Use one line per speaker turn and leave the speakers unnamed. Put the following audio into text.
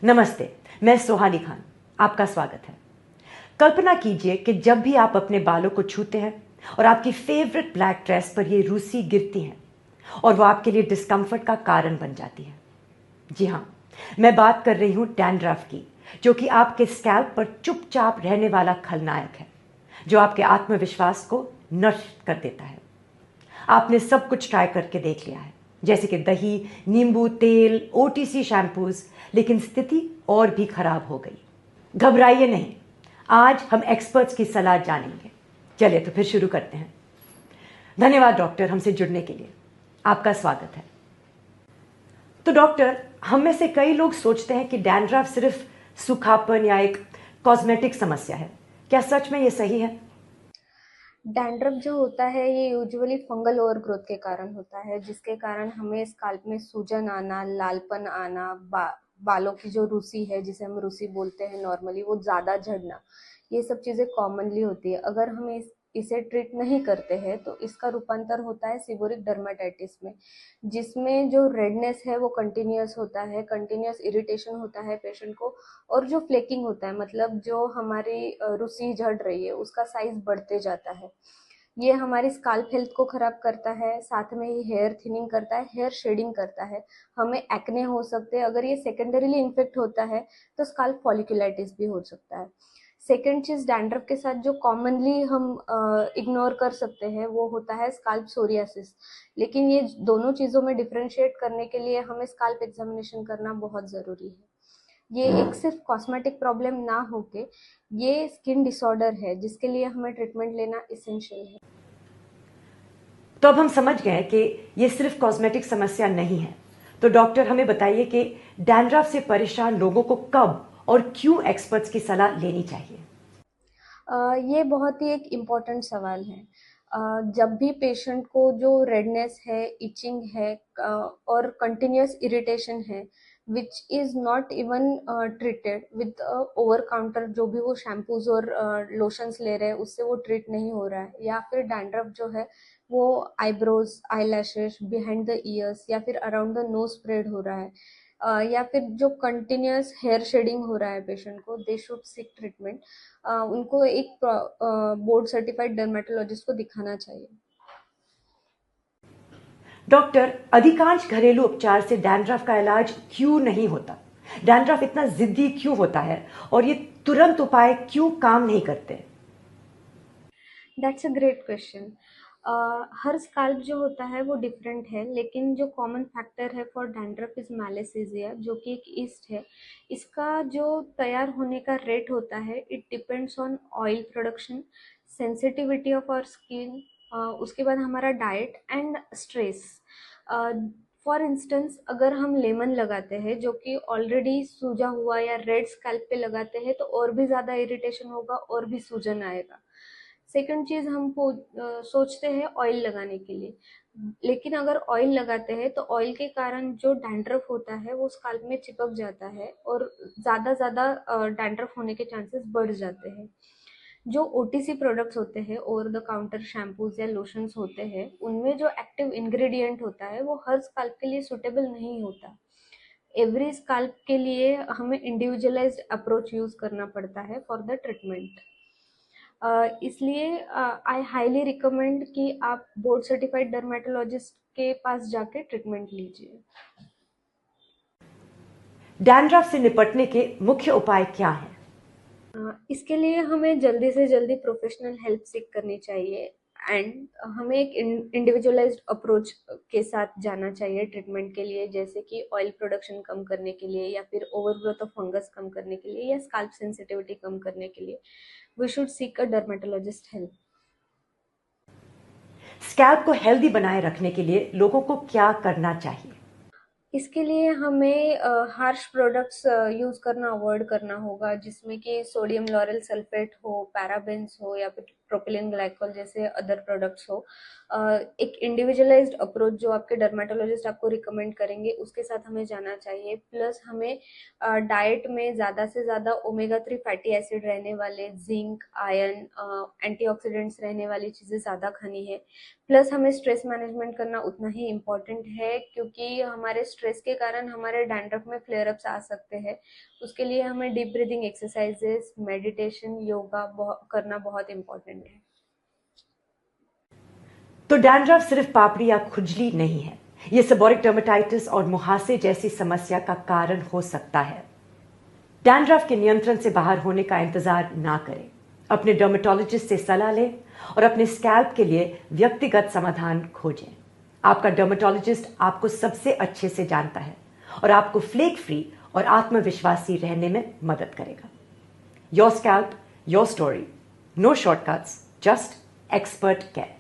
नमस्ते, मैं सोहानी खान। आपका स्वागत है। कल्पना कीजिए कि जब भी आप अपने बालों को छूते हैं और आपकी फेवरेट ब्लैक ड्रेस पर ये रूसी गिरती हैं और वो आपके लिए डिस्कम्फर्ट का कारण बन जाती है। जी हाँ, मैं बात कर रही हूँ डैंड्रफ की, जो कि आपके स्कैल्प पर चुपचाप रहने वाला खलनायक है, जो आपके आत्मविश्वास को नष्ट कर देता है। आपने सब कुछ ट्राई करके देख लिया है, जैसे कि दही, नींबू तेल, ओटीसी शैम्पूज, लेकिन स्थिति और भी खराब हो गई। घबराइए नहीं, आज हम एक्सपर्ट्स की सलाह जानेंगे। चलिए तो फिर शुरू करते हैं। धन्यवाद डॉक्टर, हमसे जुड़ने के लिए। आपका स्वागत है। तो डॉक्टर, हम में से कई लोग सोचते हैं कि डैंड्रफ सिर्फ सूखापन या एक कॉस्मेटिक समस्या है। क्या सच में ये सही है?
डैंड्रफ जो होता है ये यूजुअली फंगल ओवरग्रोथ के कारण होता है, जिसके कारण हमें स्काल्प में सूजन आना, लालपन आना, बालों की जो रूसी है, जिसे हम रूसी बोलते हैं नॉर्मली, वो ज़्यादा झड़ना, ये सब चीज़ें कॉमनली होती है। अगर हम इसे ट्रीट नहीं करते हैं तो इसका रूपांतर होता है सीबोरिक डर्माटाइटिस में, जिसमें जो रेडनेस है वो कंटिन्यूअस होता है, कंटिन्यूअस इरिटेशन होता है पेशेंट को, और जो फ्लेकिंग होता है, मतलब जो हमारी रूसी झड़ रही है उसका साइज बढ़ते जाता है। ये हमारी स्काल्प हेल्थ को खराब करता है, साथ में ही हेयर थिनिंग करता है, हेयर शेडिंग करता है, हमें एक्ने हो सकते हैं। अगर ये सेकेंडरीली इन्फेक्ट होता है तो स्काल्प फॉलिकुलाइटिस भी हो सकता है। सेकेंड चीज डैंड्रफ के साथ जो कॉमनली हम इग्नोर कर सकते हैं वो होता है स्काल्प सोरियासिस। लेकिन ये दोनों चीजों में डिफरेंशिएट करने के लिए हमें स्काल्प एग्जामिनेशन करना बहुत जरूरी है। ये एक सिर्फ कॉस्मेटिक प्रॉब्लम ना होके ये स्किन डिसऑर्डर है, जिसके लिए हमें ट्रीटमेंट लेना इसेंशियल है।
तो अब हम समझ गए कि ये सिर्फ कॉस्मेटिक समस्या नहीं है। तो डॉक्टर, हमें बताइए कि डैंड्रफ से परेशान लोगों को कब और क्यों एक्सपर्ट्स की सलाह लेनी चाहिए?
ये बहुत ही एक इम्पोर्टेंट सवाल है। जब भी पेशेंट को जो रेडनेस है, इचिंग है, और कंटिन्यूअस इरिटेशन है, which is not even treated with over counter, जो भी वो शैम्पूज और लोशंस ले रहे हैं उससे वो ट्रीट नहीं हो रहा है, या फिर डैंड्रफ जो है वो eyebrows, eye lashes, behind the years या फिर अराउंड द नोज स्प्रेड हो रहा है, या फिर जो कंटिन्यूअस हेयर शेडिंग हो रहा है पेशेंट को, दे शुड सीक ट्रीटमेंट। उनको एक बोर्ड सर्टिफाइड डर्मेटोलॉजिस्ट को दिखाना चाहिए।
डॉक्टर, अधिकांश घरेलू उपचार से डैंड्रफ का इलाज क्यों नहीं होता? डैंड्रफ इतना जिद्दी क्यों होता है और ये तुरंत उपाय क्यों काम नहीं करते?
That's a great question. Her scalp जो होता है वो डिफरेंट है, लेकिन जो कॉमन फैक्टर है फॉर डैंड्रफ इज मैलेसिजिया, जो कि एक ईस्ट है। इसका जो तैयार होने का रेट होता है, it depends on oil production, sensitivity of our skin, उसके बाद हमारा diet and stress. For instance, अगर हम लेमन लगाते हैं जो कि ऑलरेडी सूजा हुआ या रेड स्कैल्प पे लगाते हैं तो और भी ज़्यादा इरिटेशन होगा और भी सूजन आएगा। सेकंड चीज हम सोचते हैं ऑयल लगाने के लिए, लेकिन अगर ऑयल लगाते हैं तो ऑयल के कारण जो डैंड्रफ होता है वो स्काल्प में चिपक जाता है और ज्यादा ज्यादा डैंड्रफ होने के चांसेस बढ़ जाते हैं। जो ओटीसी प्रोडक्ट्स होते हैं, ओवर द काउंटर शैम्पूज या लोशंस होते हैं, उनमें जो एक्टिव इंग्रेडिएंट होता है वो हर स्काल्प के लिए सुटेबल नहीं होता। एवरी स्काल्प के लिए हमें इंडिविजुअलाइज्ड अप्रोच यूज करना पड़ता है फॉर द ट्रीटमेंट। इसलिए आई हाईली रिकमेंड कि आप बोर्ड सर्टिफाइड डर्मेटोलॉजिस्ट के पास जाके ट्रीटमेंट लीजिए।
डैंड्रफ से निपटने के मुख्य उपाय क्या हैं?
इसके लिए हमें जल्दी से जल्दी प्रोफेशनल हेल्प सीख करनी चाहिए, एंड हमें एक इंडिविजुअलाइज्ड अप्रोच के साथ जाना चाहिए ट्रीटमेंट के लिए, जैसे कि ऑयल प्रोडक्शन कम करने के लिए, या फिर ओवरग्रोथ ऑफ फंगस कम करने के लिए, या स्काल्प सेंसिटिविटी कम करने के लिए we should seek a dermatologist help.
Scalp को हेल्दी बनाए रखने के लिए लोगों को क्या करना चाहिए?
इसके लिए हमें हार्श प्रोडक्ट्स यूज़ करना अवॉइड करना होगा, जिसमें कि सोडियम लॉरेल सल्फेट हो, पैराबेन्स हो, या फिर प्रोपिलीन ग्लाइकोल जैसे अदर प्रोडक्ट्स हो। एक इंडिविजुअलाइज्ड अप्रोच जो आपके डर्मेटोलॉजिस्ट आपको रिकमेंड करेंगे उसके साथ हमें जाना चाहिए। प्लस हमें डाइट में ज़्यादा से ज़्यादा ओमेगा 3 फैटी एसिड रहने वाले, जिंक, आयरन, एंटीऑक्सीडेंट्स रहने वाली चीज़ें ज़्यादा खानी है। प्लस हमें स्ट्रेस मैनेजमेंट करना उतना ही इम्पॉर्टेंट है, क्योंकि हमारे स्ट्रेस के कारण हमारे डैंड्रफ में फ्लेयर अप्स आ सकते हैं। उसके लिए हमें deep breathing exercises, meditation, yoga करना बहुत इम्पॉर्टेंट है।
तो डैंड्रफ सिर्फ पापड़ी या खुजली नहीं है, यह सेबोरिक डर्मेटाइटिस और मुहासे जैसी समस्या का कारण हो सकता है। डैंड्रफ के नियंत्रण से बाहर होने का इंतजार ना करें, अपने डर्मेटोलॉजिस्ट से सलाह लें और अपने स्कैल्प के लिए व्यक्तिगत समाधान खोजें। आपका डर्मेटोलॉजिस्ट आपको सबसे अच्छे से जानता है और आपको फ्लेक फ्री और आत्मविश्वासी रहने में मदद करेगा। Your scalp, your story, no shortcuts, just expert care.